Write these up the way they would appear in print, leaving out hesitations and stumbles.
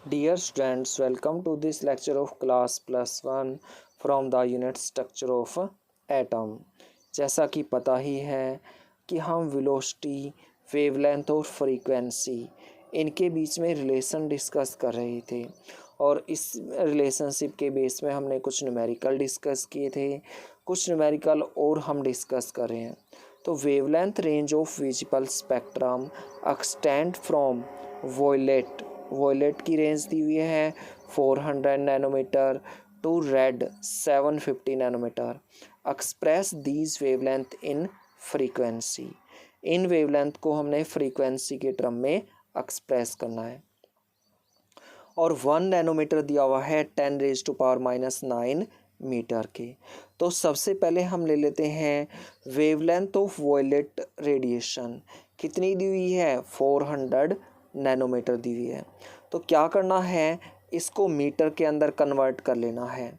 Dear students, welcome to this lecture of class +1 from the unit structure of atom। जैसा कि पता ही है कि हम वेलोसिटी, वेवलेंथ और फ्रीक्वेंसी इनके बीच में रिलेशन डिस्कस कर रहे थे और इस रिलेशनशिप के बेस में हमने कुछ न्यूमेरिकल डिस्कस किए थे, कुछ न्यूमेरिकल और हम डिस्कस कर रहे हैं। तो wavelength range of visible spectrum extend from violet की रेंज दी हुई है 400 nanometre to red 750 nanometre. Express these wavelength in frequency. इन वेवलेंथ को हमने फ्रीक्वेंसी के टर्म में एक्सप्रेस करना है। और 1 नैनोमीटर दिया हुआ है 10⁻⁻⁹ मीटर के। तो सबसे पहले हम ले लेते हैं वेवलेंथ ऑफ वॉयलेट रेडिएशन। कितनी दी हुई है? 400 नैनोमीटर दी हुई है। तो क्या करना है, इसको मीटर के अंदर कन्वर्ट कर लेना है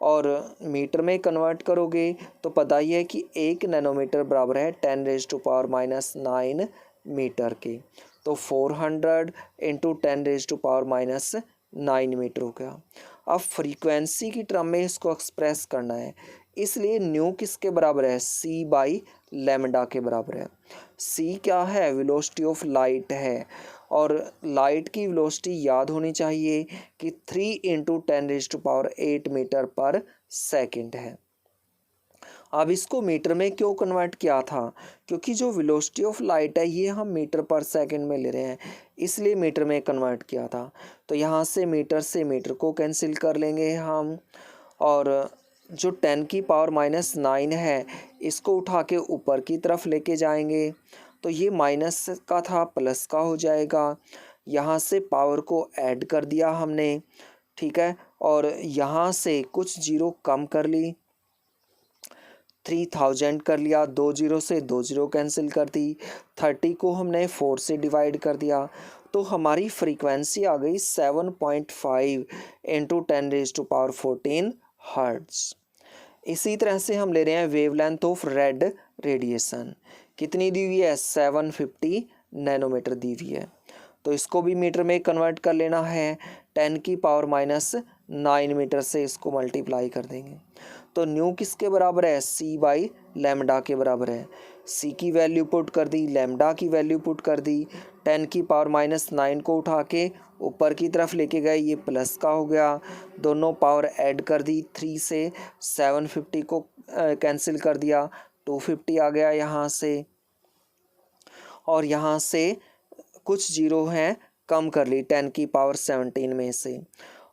और मीटर में कन्वर्ट करोगे तो पता ही है कि 1 नैनोमीटर बराबर है 10⁻⁹ मीटर के। तो 400 इंटू 10⁻⁻⁹ मीटर हो गया। अब फ्रीक्वेंसी की टर्म में इसको एक्सप्रेस करना है, इसलिए न्यू किसके बराबर है? c बाई लैम्डा के बराबर है। c क्या है? वेलोसिटी ऑफ लाइट है और लाइट की वेलोसिटी याद होनी चाहिए कि 3 इंटू 10⁸ मीटर पर सेकेंड है। अब इसको मीटर में क्यों कन्वर्ट किया था? क्योंकि जो वेलोसिटी ऑफ लाइट है ये हम मीटर पर सेकंड में ले रहे हैं, इसलिए मीटर में कन्वर्ट किया था। तो यहाँ से मीटर को कैंसिल कर लेंगे हम, और जो 10⁻⁹ है इसको उठा के ऊपर की तरफ लेके जाएंगे तो ये माइनस का था प्लस का हो जाएगा। यहाँ से पावर को ऐड कर दिया हमने, ठीक है, और यहाँ से कुछ जीरो कम कर ली, 3000 कर लिया, 2 जीरो से 2 जीरो कैंसिल कर दी, 30 को हमने 4 से डिवाइड कर दिया तो हमारी फ्रीक्वेंसी आ गई 7.5 इंटू 10⁻14 हर्ट्ज। इसी तरह से हम ले रहे हैं वेवलेंथ ऑफ रेड रेडिएशन। कितनी दी हुई है? 750 नैनोमीटर दी हुई है। तो इसको भी मीटर में कन्वर्ट कर लेना है, 10⁻⁹ मीटर से इसको मल्टीप्लाई कर देंगे। तो न्यू किसके बराबर है? c बाई लैम्डा के बराबर है। c की वैल्यू पुट कर दी, लैम्डा की वैल्यू पुट कर दी, 10⁻⁹ को उठा के ऊपर की तरफ लेके गए, ये प्लस का हो गया, दोनों पावर ऐड कर दी, 3 से 750 को कैंसिल कर दिया, 250 आ गया यहाँ से, और यहाँ से कुछ जीरो हैं कम कर ली 10⁻17 में से,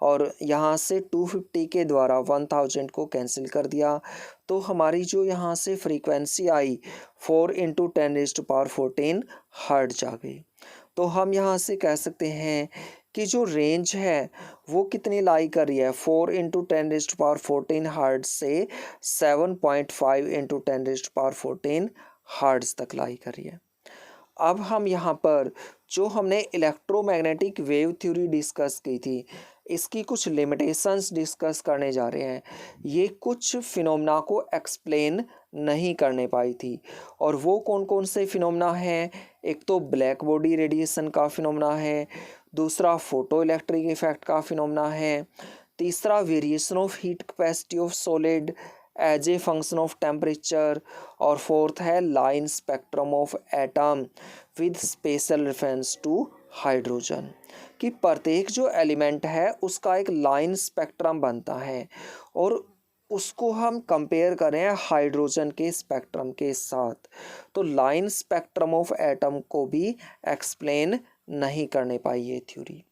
और यहाँ से 250 के द्वारा 1000 को कैंसिल कर दिया। तो हमारी जो यहाँ से फ्रीक्वेंसी आई 4 इंटू 10⁻14 हर्ट्ज आ गई। तो हम यहाँ से कह सकते हैं कि जो रेंज है वो कितनी लाई कर रही है? 4 इंटू 10⁻14 हर्ट्ज से 7.5 इंटू 10⁻14 हर्ट्ज तक लाई कर रही है। अब हम यहाँ पर जो हमने इलेक्ट्रोमैग्नेटिक वेव थ्योरी डिस्कस की थी, इसकी कुछ लिमिटेशंस डिस्कस करने जा रहे हैं। ये कुछ फिनोमेना को एक्सप्लेन नहीं करने पाई थी, और वो कौन कौन से फिनोमेना हैं? एक तो ब्लैक बॉडी रेडिएशन का फिनोमेना है, दूसरा फोटो इलेक्ट्रिक इफेक्ट का फिनोमेना है, तीसरा variation of heat capacity of solid as a function of temperature, और फोर्थ है line spectrum of atom with special reference to hydrogen. कि प्रत्येक जो एलिमेंट है उसका एक लाइन स्पेक्ट्रम बनता है और उसको हम कंपेयर करें हाइड्रोजन के स्पेक्ट्रम के साथ, तो लाइन स्पेक्ट्रम ऑफ एटम को भी एक्सप्लेन नहीं करने पाई ये थ्योरी।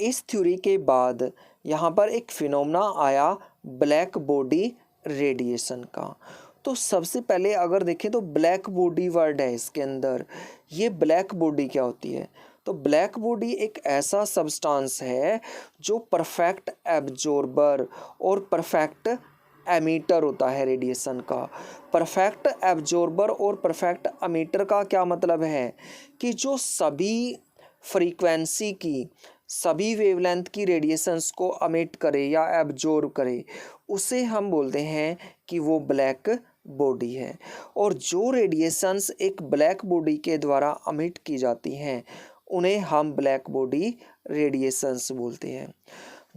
इस थ्योरी के बाद यहाँ पर एक फिनोमेना आया ब्लैक बॉडी रेडिएशन का। तो सबसे पहले अगर देखें तो ब्लैक बॉडी वर्ड है इसके अंदर, ये ब्लैक बॉडी क्या होती है? तो ब्लैक बॉडी एक ऐसा सब्सटेंस है जो परफेक्ट एब्जॉर्बर और परफेक्ट एमीटर होता है रेडिएशन का। परफेक्ट एब्जॉर्बर और परफेक्ट एमीटर का क्या मतलब है? कि जो सभी फ्रीक्वेंसी की, सभी वेवलेंथ की रेडिएशंस को अमिट करे या एब्जॉर्ब करे, उसे हम बोलते हैं कि वो ब्लैक बॉडी है। और जो रेडिएशंस एक ब्लैक बॉडी के द्वारा अमिट की जाती हैं उन्हें हम ब्लैक बॉडी रेडिएशंस बोलते हैं।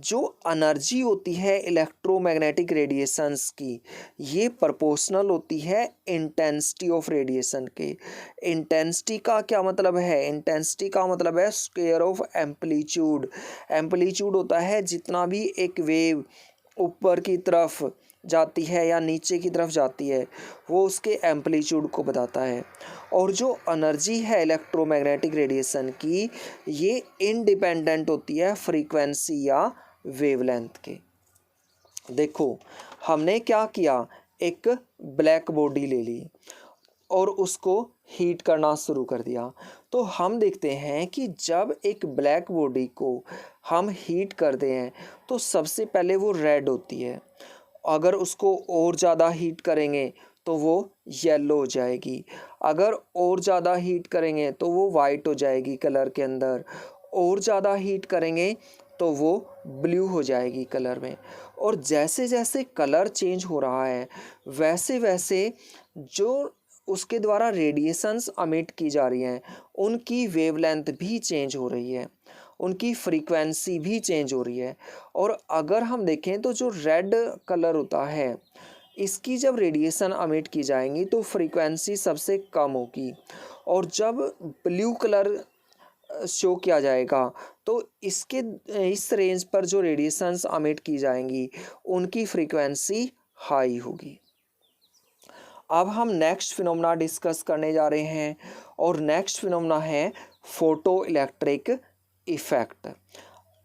जो एनर्जी होती है इलेक्ट्रोमैग्नेटिक रेडिएशंस की, ये प्रोपोर्शनल होती है इंटेंसिटी ऑफ रेडिएशन के। इंटेंसिटी का क्या मतलब है? इंटेंसिटी का मतलब है स्क्वायर ऑफ एम्पलीट्यूड। एम्पलीट्यूड होता है जितना भी एक वेव ऊपर की तरफ जाती है या नीचे की तरफ जाती है, वो उसके एम्पलीट्यूड को बताता है। और जो एनर्जी है इलेक्ट्रोमैग्नेटिक रेडिएशन की, ये इंडिपेंडेंट होती है फ्रीक्वेंसी या वेवलेंथ के। देखो हमने क्या किया, एक ब्लैक बॉडी ले ली और उसको हीट करना शुरू कर दिया। तो हम देखते हैं कि जब एक ब्लैक बॉडी को हम हीट करते हैं तो सबसे पहले वो रेड होती है। अगर उसको और ज़्यादा हीट करेंगे तो वो येलो हो जाएगी। अगर और ज़्यादा हीट करेंगे तो वो वाइट हो जाएगी कलर के अंदर। और ज़्यादा हीट करेंगे तो वो ब्लू हो जाएगी कलर में। और जैसे जैसे कलर चेंज हो रहा है वैसे वैसे जो उसके द्वारा रेडिएशंस अमिट की जा रही हैं उनकी वेवलेंथ भी चेंज हो रही है, उनकी फ्रीक्वेंसी भी चेंज हो रही है। और अगर हम देखें तो जो रेड कलर होता है, इसकी जब रेडिएशन अमिट की जाएंगी तो फ्रीक्वेंसी सबसे कम होगी। और जब ब्लू कलर शो किया जाएगा तो इस रेंज पर जो रेडिएशंस अमिट की जाएंगी उनकी फ्रीक्वेंसी हाई होगी। अब हम नेक्स्ट फिनोमेना डिस्कस करने जा रहे हैं और नेक्स्ट फिनोमेना है फोटो इलेक्ट्रिक इफेक्ट।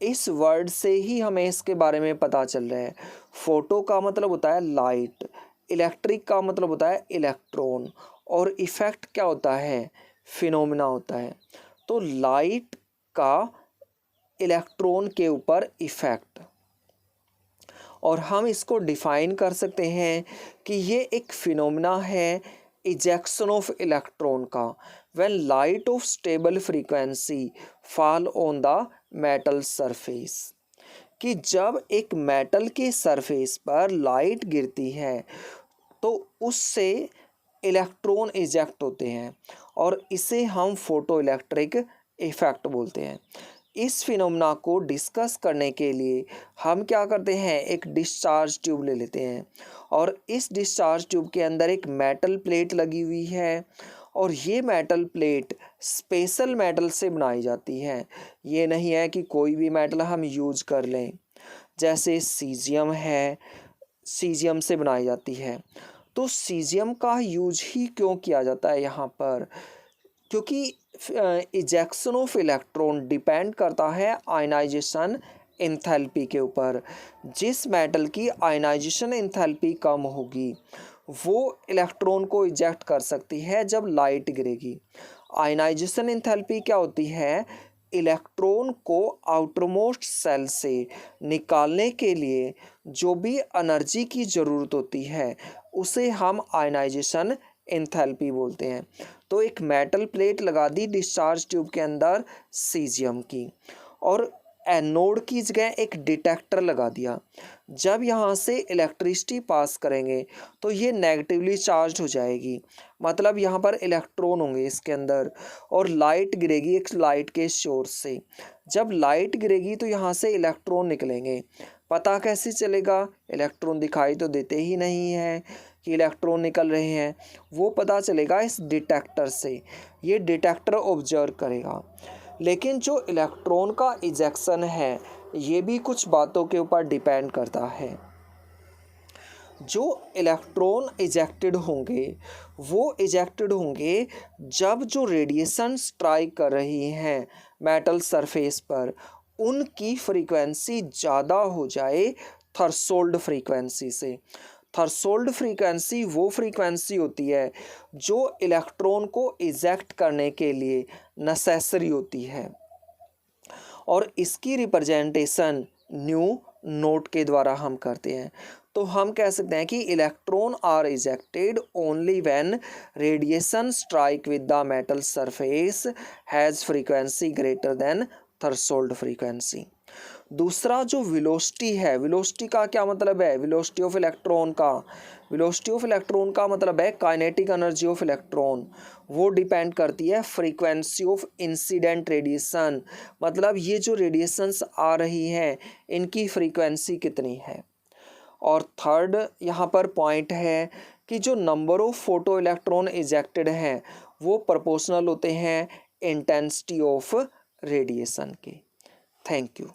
इस वर्ड से ही हमें इसके बारे में पता चल रहा है। फोटो का मतलब होता है लाइट, इलेक्ट्रिक का मतलब होता है इलेक्ट्रॉन, और इफेक्ट क्या होता है? फिनोमेना होता है। तो लाइट का इलेक्ट्रॉन के ऊपर इफेक्ट, और हम इसको डिफाइन कर सकते हैं कि ये एक फिनोमेना है इजेक्शन ऑफ इलेक्ट्रॉन का when light of stable frequency fall on the metal surface. कि जब एक मेटल के सरफेस पर लाइट गिरती है तो उससे इलेक्ट्रॉन इजेक्ट होते हैं और इसे हम फोटो इलेक्ट्रिक इफेक्ट बोलते हैं। इस फिनोमेना को डिस्कस करने के लिए हम क्या करते हैं, एक डिस्चार्ज ट्यूब ले लेते हैं और इस डिस्चार्ज ट्यूब के अंदर एक मेटल प्लेट लगी हुई है और ये मेटल प्लेट स्पेशल मेटल से बनाई जाती है। ये नहीं है कि कोई भी मेटल हम यूज कर लें, जैसे सीजियम है, सीजियम से बनाई जाती है। तो सीजियम का यूज ही क्यों किया जाता है यहाँ पर? क्योंकि इजेक्शन ऑफ इलेक्ट्रॉन डिपेंड करता है आयनाइजेशन एंथैल्पी के ऊपर। जिस मेटल की आयनाइजेशन एंथैल्पी कम होगी वो इलेक्ट्रॉन को इजेक्ट कर सकती है जब लाइट गिरेगी। आयनाइजेशन एंथैल्पी क्या होती है? इलेक्ट्रॉन को आउटरमोस्ट सेल से निकालने के लिए जो भी एनर्जी की ज़रूरत होती है उसे हम आयनाइजेशन एंथैल्पी बोलते हैं। तो एक मेटल प्लेट लगा दी डिस्चार्ज ट्यूब के अंदर सीजियम की, और एनोड की जगह एक डिटेक्टर लगा दिया। जब यहाँ से इलेक्ट्रिसिटी पास करेंगे तो ये नेगेटिवली चार्ज हो जाएगी, मतलब यहाँ पर इलेक्ट्रॉन होंगे इसके अंदर, और लाइट गिरेगी एक लाइट के सोर्स से। जब लाइट गिरेगी तो यहाँ से इलेक्ट्रॉन निकलेंगे। पता कैसे चलेगा? इलेक्ट्रॉन दिखाई तो देते ही नहीं है कि इलेक्ट्रॉन निकल रहे हैं, वो पता चलेगा इस डिटेक्टर से। ये डिटेक्टर ऑब्जर्व करेगा। लेकिन जो इलेक्ट्रॉन का इजेक्शन है ये भी कुछ बातों के ऊपर डिपेंड करता है। जो इलेक्ट्रॉन इजेक्टेड होंगे वो इजेक्टेड होंगे जब जो रेडिएशन स्ट्राइक कर रही हैं मेटल सरफेस पर उनकी फ्रीक्वेंसी ज़्यादा हो जाए थ्रेशोल्ड फ्रीक्वेंसी से। थ्रेशोल्ड फ्रीक्वेंसी वो फ्रीक्वेंसी होती है जो इलेक्ट्रॉन को इजेक्ट करने के लिए नेसेसरी होती है, और इसकी रिप्रेजेंटेशन न्यू नोट के द्वारा हम करते हैं। तो हम कह सकते हैं कि electron are ejected only when radiation strike with the metal surface has frequency greater than threshold frequency. दूसरा जो वेलोसिटी है, वेलोसिटी का क्या मतलब है, वेलोसिटी ऑफ इलेक्ट्रॉन का, वेलोसिटी ऑफ इलेक्ट्रॉन का मतलब है काइनेटिक एनर्जी ऑफ इलेक्ट्रॉन। वो डिपेंड करती है फ्रीक्वेंसी ऑफ इंसिडेंट रेडिएशन, मतलब ये जो रेडिएशंस आ रही हैं इनकी फ्रीक्वेंसी कितनी है। और थर्ड यहाँ पर पॉइंट है कि जो number of photo electron ejected हैं वो प्रोपोर्शनल होते हैं इंटेंसिटी ऑफ रेडिएशन के। Thank you.